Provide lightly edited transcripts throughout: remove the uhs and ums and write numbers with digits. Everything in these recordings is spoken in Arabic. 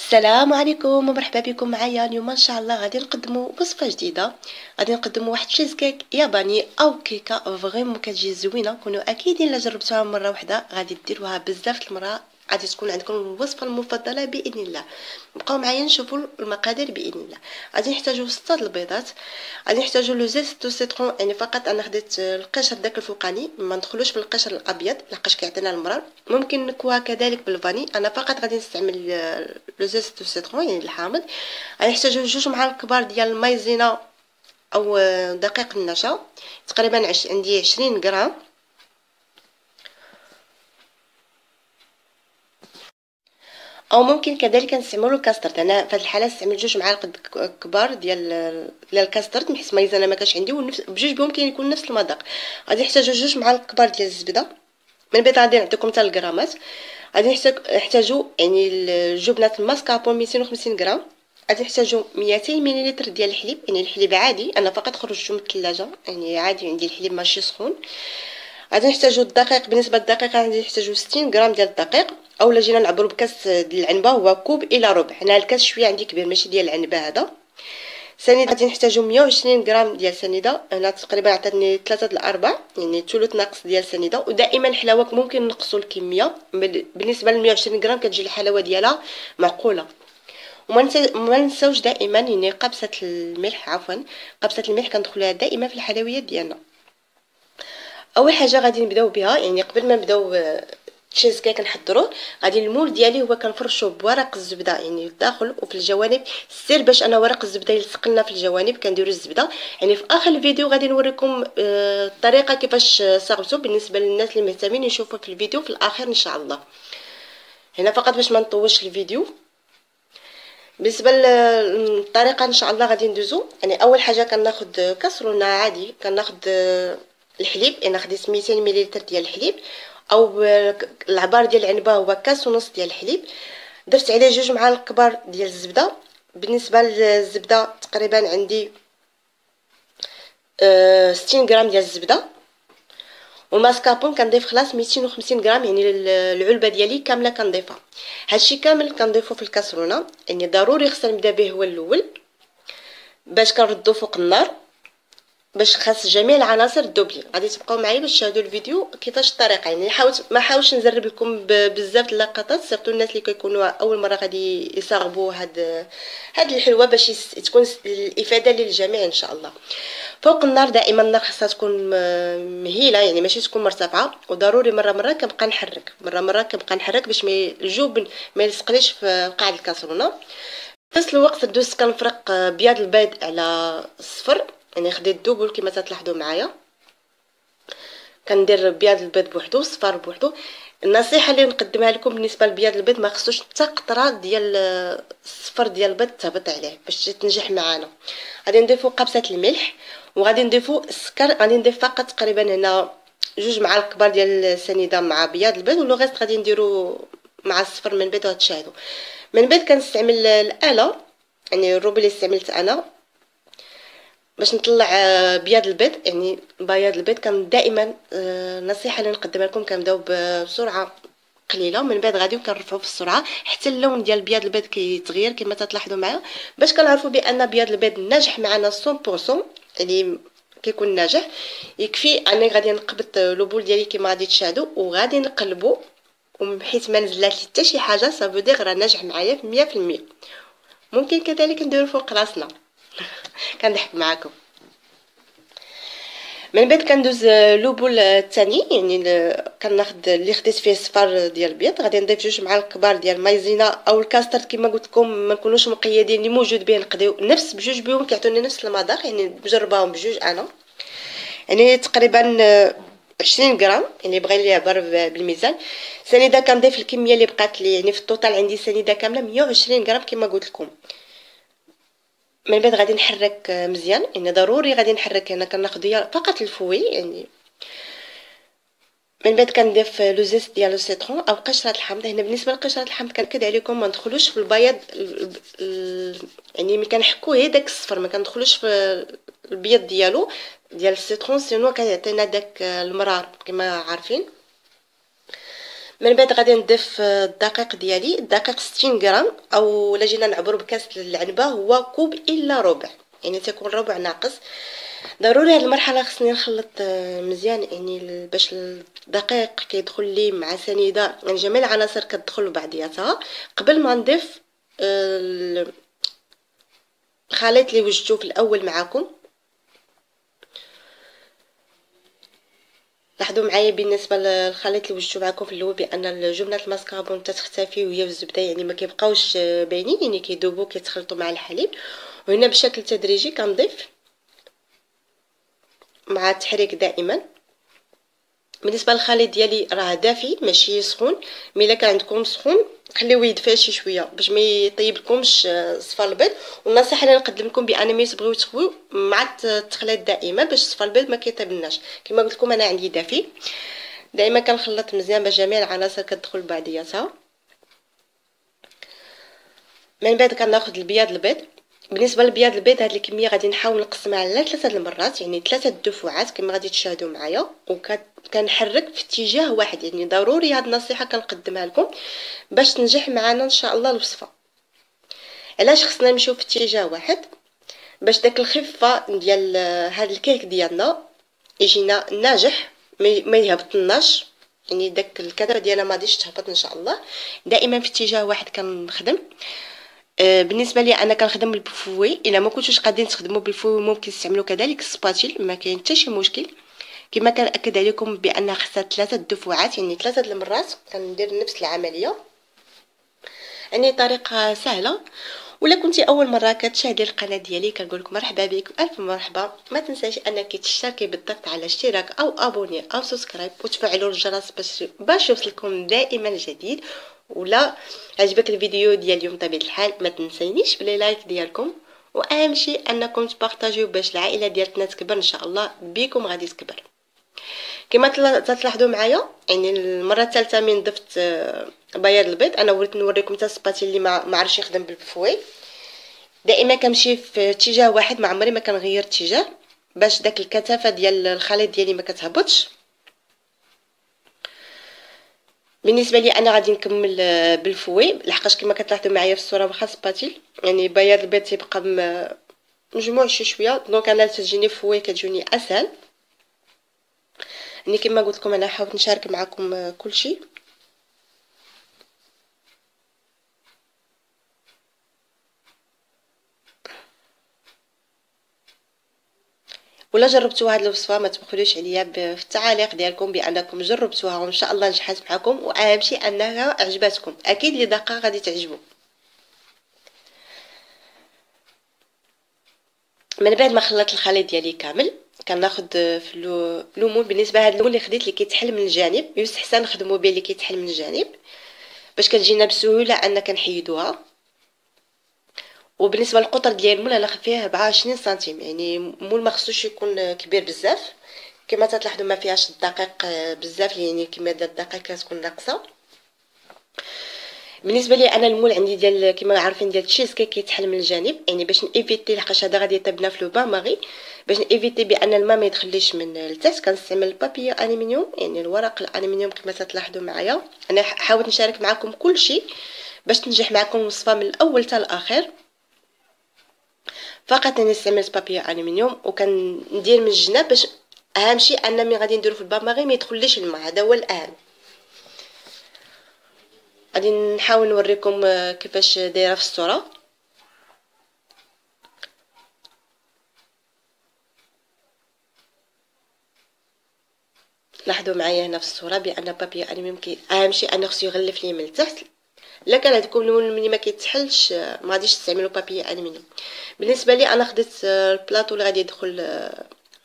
السلام عليكم ومرحبا بكم معايا اليوم ان شاء الله غادي نقدموا وصفه جديده. غادي نقدموا واحد تشيز كيك ياباني او كيكه فريمون كتجي زوينه. كونوا اكيدين الا جربتوها مره واحده غادي ديروها بزاف المرات، غادي تكون عندكم الوصفه المفضله باذن الله. بقاو معايا نشوفوا المقادير باذن الله. غادي نحتاجوا 6 البيضات، غادي نحتاجوا لو زيت دو سيترون، يعني فقط انا خديت القشر داك الفوقاني، ما ندخلوش في القشر الابيض لحقاش كيعطينا المرار. ممكن نكوها كذلك بالفاني، انا فقط غادي نستعمل لو زيت دو سيترون يعني الحامض. غادي نحتاجوا 2 معالق كبار ديال المايزينا او دقيق النشا، تقريبا عندي 20 غرام. او ممكن كذلك نستعملوا الكاسترد، انا في هذه الحاله استعمل 2 معالق كبار ديال الكاسترد، حيت مايزه انا ما كانش عندي، بجوج بهم كاين يكون نفس المذاق. غادي نحتاجوا 2 معالق كبار ديال الزبده. من بعد غادي نعطيكم حتى الغرامات. غادي نحتاجوا يعني الجبنه الماسكاربون 250 غرام. غادي نحتاجوا 200 ملل ديال الحليب، يعني الحليب عادي انا فقط خرجته من الثلاجه، يعني عادي عندي الحليب ماشي سخون. غادي نحتاجوا الدقيق، بالنسبه للدقيق غادي نحتاجوا 60 غرام ديال الدقيق، اولا جينا نعبروا بكاس ديال العنبه هو كوب الى ربع، هنا الكاس شويه عندي كبير ماشي ديال العنبه هذا. سنيده غادي نحتاجوا 120 غرام ديال سنيده، انا تقريبا عطاتني 3 الارباع يعني ثلث ناقص ديال سنيده. ودائما الحلاوه ممكن نقصوا الكميه، بالنسبه ل 120 غرام كتجي الحلاوه ديالها معقوله. وما نساوش دائما يعني قبصه الملح، عفوا قبصه الملح كندخلوها دائما في الحلويات ديالنا. اول حاجه غادي نبداو بها، يعني قبل ما نبداو تشيز كيك نحضروه، غادي المول ديالي هو كنفرشوه بورق الزبده يعني الداخل وفي الجوانب، سير باش انا ورق الزبده يلصق لنا في الجوانب كنديروا الزبده. يعني في اخر الفيديو غادي نوريكم الطريقه كيفاش صاغبتو، بالنسبه للناس اللي مهتمين يشوفوا في الفيديو في الاخر ان شاء الله. هنا فقط باش ما نطولش الفيديو. بالنسبه للطريقه ان شاء الله غادي ندوزو، يعني اول حاجه كناخذ كاسرونه عادي، كناخذ الحليب، انا خديت 200 ملل ديال الحليب، او العبار ديال العنبه هو كاس ونص ديال الحليب. درت عليه 2 معالق كبار ديال الزبده. بالنسبه للزبده تقريبا عندي 60 غرام ديال الزبده. والماسكاربون كنضيف خلاص 250 غرام، يعني العلبه ديالي كامله كنضيفها. هادشي كامل كنضيفو في الكاسرونه، يعني ضروري خصنا نبدا به هو الاول باش كنردو فوق النار، باش خاص جميع العناصر تذوب لي. غادي تبقاو معايا باش تشاهدوا الفيديو كيفاش الطريقه، يعني ما حاولش نزرب لكم بزاف اللقطات، سيرتو الناس اللي كيكونوا اول مره غادي يصاغبوا هاد الحلوه باش تكون الافاده للجميع ان شاء الله. فوق النار دائما النار خاصها تكون مهيله، يعني ماشي تكون مرتفعه، وضروري مره كنبقى نحرك باش الجبن ما يلصقليش في قاع الكاسرونه. في نفس الوقت دوزت كنفرق بياض البيض على الصفر، يعني خديت دوبل كما تلاحظوا معايا، كندير بياض البيض بوحدو صفار بوحدو. النصيحه اللي نقدمها لكم بالنسبه لبياض البيض ما خصوش حتى قطره ديال الصفر ديال البيض تهبط عليه باش تنجح معانا. غادي نضيفو قبصه الملح، وغادي نضيفو السكر. غادي نضيف فقط تقريبا هنا 2 معالق كبار ديال السنيده مع بياض البيض، ولو غيست غادي نديرو مع الصفر من بعد وغتشاهدوا. من بعد كنستعمل الاله، يعني الروبي اللي استعملت انا باش نطلع بياض البيض. يعني بياض البيض كان دائما نصيحه اللي نقدمها لكم كنبداو بسرعه قليله، من بعد غادي كنرفعوا في السرعه حتى اللون ديال بياض البيض كيتغير كما تلاحظوا معايا، باش كنعرفوا بان بياض البيض ناجح معنا 100%، يعني كيكون ناجح. يكفي اني غادي نقبط لو بول ديالي كما غادي تشاهدوا، وغادي نقلبوا، وبحيث ما نزلات لي حتى شي حاجه صافي دير راه ناجح معايا 100%. ممكن كذلك نديرو فوق راسنا كنضحك معاكم. من بعد كندوز لوبول الثاني، يعني كناخذ اللي خديت فيه صفار ديال البيض، غادي نضيف 2 معالق كبار ديال مايزينا او الكاسترد كما قلت لكم، ما نكونوش مقيدين اللي موجود به نقديو نفس بجوج بهم كيعطوني نفس المذاق، يعني بجرباهم بجوج انا. يعني تقريبا 20 غرام، يعني بغى لي يعبر بالميزان. سنيده كنضيف الكميه اللي بقات لي، يعني في التوتال عندي سنيده كامله 120 غرام كما قلت لكم. من بعد غادي نحرك مزيان، يعني ضروري غادي نحرك. هنا كناخذ فقط الفوي يعني. من بعد كنضيف لو زيت ديال السيترون او قشره الحامض. هنا بالنسبه لقشره الحامض كنكد عليكم ما ندخلوش في البياض، يعني ملي كنحكو هي داك الصفر ما كندخلوش في البيض ديالو ديال السيترون، سينو كيعطينا داك المرار كما عارفين. من بعد غادي نضيف الدقيق ديالي. الدقيق 60 غرام، او الا جينا نعبروا بكاس العنبه هو كوب الا ربع، يعني تكون ربع ناقص. ضروري هاد المرحله خصني نخلط مزيان، يعني باش الدقيق كيدخل لي مع سنيده، يعني جميع العناصر كتدخل بعضياتها قبل ما نضيف الخليط اللي وجدته في الاول معكم. لاحظوا معايا بالنسبه للخليط اللي وجدته معكم في الاول بان الجبنه الماسكاربون تختفي وهي والزبده، يعني ما كيبقاوش باينين، يعني كيذوبوا كيتخلطوا مع الحليب. وهنا بشكل تدريجي كنضيف مع التحريك دائما. بالنسبه للخليط ديالي راه دافي ماشي سخون، مي الا كان عندكم سخون خليوه يدفى شي شويه باش ما يطيب لكمش صفار البيض. والنصيحه اللي نقدم لكم بان ملي تبغيو تخويو مع التخليط دائما باش صفار البيض ما كيطيبلناش. كما قلت لكم انا عندي دافي، دائما كنخلط مزيان باش جميع العناصر كتدخل بعضياتها. من بعد كناخذ البياض البيض. بالنسبه للبياض البيض هاد الكميه غادي نحاول نقسمها على 3 المرات، يعني 3 دفعات كما غادي تشاهدوا معايا، وكنحرك في اتجاه واحد. يعني ضروري هاد النصيحه كنقدمها لكم باش تنجح معنا ان شاء الله الوصفه. علاش خصنا نمشيو في اتجاه واحد؟ باش داك الخفه ديال هاد الكيك ديالنا يجينا ناجح، ما يهبطناش، يعني داك الكتره ديالنا ما غاديش تهبط ان شاء الله. دائما في اتجاه واحد كنخدم. بالنسبه لي انا كنخدم بالبوفوي، الا ما كنتوش قادرين تخدموا بالبوفوي ممكن تستعملوا كذلك السباتيل، ما كاين حتى شي مشكل. كما كنأكد عليكم بان خصها 3 دفعات، يعني 3 المرات كندير نفس العمليه. يعني طريقه سهله. ولا كنتي اول مره كتشاهدي القناه ديالي كنقول لك مرحبا بك والف مرحبا. ما تنساش انك تشتركي بالضغط على اشتراك او ابوني او سبسكرايب وتفعلوا الجرس باش يوصلكم دائما الجديد. ولا عجبك الفيديو ديال اليوم بطبيعه الحال ما تنسينيش بلي لايك ديالكم، واهم شيء انكم تبارطاجيو باش العائله ديالتنا تكبر ان شاء الله، بكم غادي تكبر. كما تلاحظوا معايا يعني المره الثالثه من ضفت بياض البيض. انا وليت نوريكم حتى السباتيل اللي ما عرفش يخدم بالبفوي. دائما كنمشي في اتجاه واحد، ما عمري ما كنغير اتجاه باش داك الكثافه ديال الخليط ديالي ما كتهبطش. بالنسبه لي انا غادي نكمل بالفوي، لحقاش كما كتلاحظوا معايا في الصوره واخا سباتيل يعني بياض البيض تيبقى مجموع شويه، دونك انا تجيني فوي كتجوني اسهل. يعني كما قلت لكم انا حاولت نشارك معكم كل شيء. ولا جربتوا هذه الوصفه ما تبخلوش عليا في التعاليق ديالكم بانكم جربتوها وان شاء الله نجحت معكم، واهم شيء انها عجبتكم. اكيد اللي دقه غادي تعجبو. من بعد ما خلطت الخليط ديالي كامل كناخذ في الليمون. بالنسبه لهذا الليمون اللي خديت اللي كيتحل من الجانب يستحسن نخدموا به اللي كيتحل من الجانب باش كتجينا بسهوله ان كنحيدوها. وبالنسبه للقطر ديال المول انا خفيه 24 سنتيم، يعني مول ما خصوش يكون كبير بزاف. كما تلاحظوا ما فيهاش الدقيق بزاف، يعني كميه ديال الدقيق كتكون ناقصه. بالنسبه لي انا المول عندي ديال كما عارفين ديال التشيز كيك كيتحل من الجانب، يعني باش نيفيتي لحقاش هذا غادي يطيبنا في لو بان ماغي، باش نيفيتي بان الماء ما يدخليش من التحت كنستعمل البابي الومنيوم، يعني الورق الالومنيوم كما تلاحظوا معايا. انا حاولت نشارك معكم كل شيء باش تنجح معكم الوصفه من الاول حتى الاخر. فقط انا استعملت بابي الومنيوم وكندير من الجناب باش اهم شيء ان ملي غادي نديرو في البان ماغي ما يدخليش الماء، هذا هو الاهم. غادي نحاول نوريكم كيفاش دايره في الصوره. لاحظوا معايا هنا في الصوره بان بابي الومنيوم اهم شيء انه خصو يغلف لي من التحت. الا كان عندكم اللون ملي ما كيتحلش ما غاديش تستعملوا بابي الومنيوم. بالنسبه لي انا خديت البلاطو اللي غادي يدخل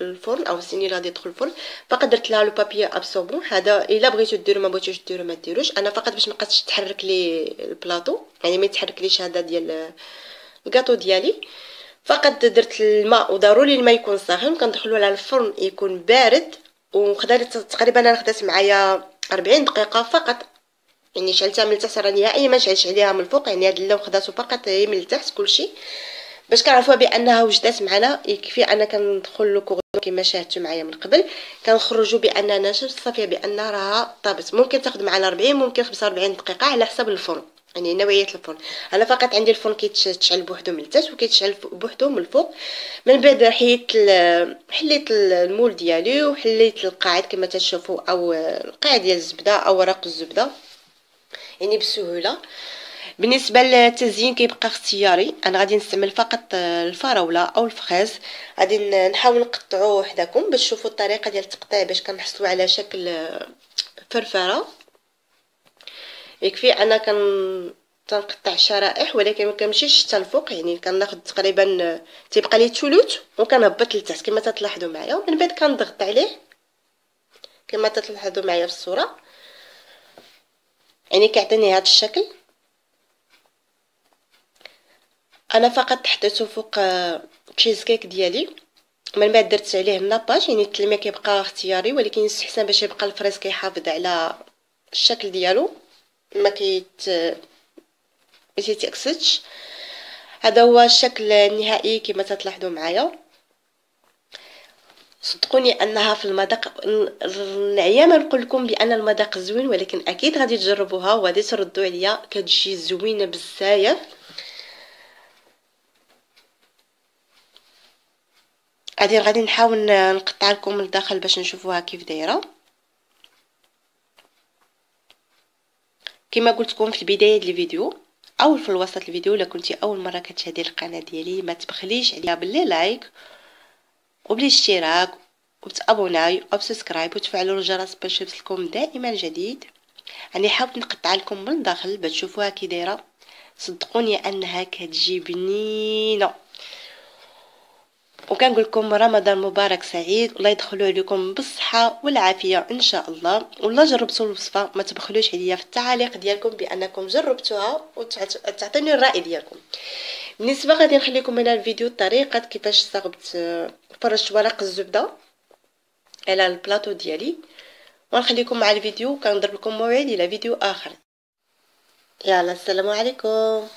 الفرن او الصينيه اللي غادي يدخل الفرن، فقط درت لها لو بابي ابسوربون. هذا الا بغيتو ديروا ما بغيتوش ديروا ما ديروش، انا فقط باش ما بقاش تحرك لي البلاطو، يعني ما يتحركليش هذا ديال الكاطو ديالي. فقط درت الماء وضروري الماء يكون ساخن، كندخلوا على الفرن يكون بارد. وخدات تقريبا انا خدات معايا 40 دقيقه فقط، يعني شعلتها من التحت راه نهائيا ما شعلتش عليها من الفوق، يعني هذا اللون خداتو فقط من التحت كلشي باش كنعرفوها بانها وجدات معنا. يكفي انا كندخل لو كوردون كما شاهدتوا معايا من قبل، كنخرجوا باننا صافيه بان راها طابت. ممكن تاخذ معنا 40 ممكن 45 دقيقه على حسب الفرن، يعني نوعيه الفرن. انا فقط عندي الفرن كيتشعل بوحدو من التحت وكيتشعل بوحدو من الفوق. من بعد حليت المول ديالي وحليت القاعد كما تشوفوا، او القاعد ديال الزبده او ورق الزبده يعني بسهوله. بالنسبه للتزيين كيبقى اختياري، انا غادي نستعمل فقط الفراوله او الفخاز. غادي نحاول نقطعوه وحدكم باش تشوفوا الطريقه ديال التقطيع باش كنحصلوا على شكل فرفره. يكفي انا تنقطع شرائح ولكن ما كنمشيش حتى الفوق، يعني كناخذ تقريبا تيبقى لي ثلث وكنهبط لتحت كما تلاحظوا معايا، ومن بعد كنضغط عليه كما تلاحظوا معايا في الصوره، يعني كيعطيني هذا الشكل. انا فقط حطيته فوق تشيز كيك ديالي، من بعد درت عليه الناباج، يعني التلميع كيبقى اختياري ولكن يستحسن باش يبقى الفريز كيحافظ على الشكل ديالو ما يتأكسدش. هذا هو الشكل النهائي كما تلاحظوا معايا. صدقوني انها في المذاق نعيا ما نقول لكم بان المذاق زوين، ولكن اكيد غادي تجربوها وغادي تردوا عليا كتجي زوينه بزاف. غادي نحاول نقطع لكم من الداخل باش نشوفوها كيف دايره. كما قلت لكم في بدايه الفيديو او في الوسط الفيديو، الا كنتي اول مره كتشاهدي القناه ديالي ما تبخليش عليا باللي لايك وبالاشتراك وتابوناي وبسبسكرايب وتفعلوا الجرس باش يوصلكم دائما جديد. راني حاولت نقطع لكم من الداخل باش تشوفوها كي دايره. صدقوني انها كتجي بنينه، وكنقول لكم رمضان مبارك سعيد، والله يدخلوا عليكم بالصحه والعافيه ان شاء الله. والله جربتوا الوصفه ما تبخلوش عليا في التعاليق ديالكم بانكم جربتوها وتعطوني الراي ديالكم. بالنسبه غادي نخليكم هنا الفيديو طريقه كيفاش صاغبت فرشت ورق الزبده على البلاطو ديالي، ونخليكم مع الفيديو. كنضرب لكم موعد الى فيديو اخر. يلا السلام عليكم.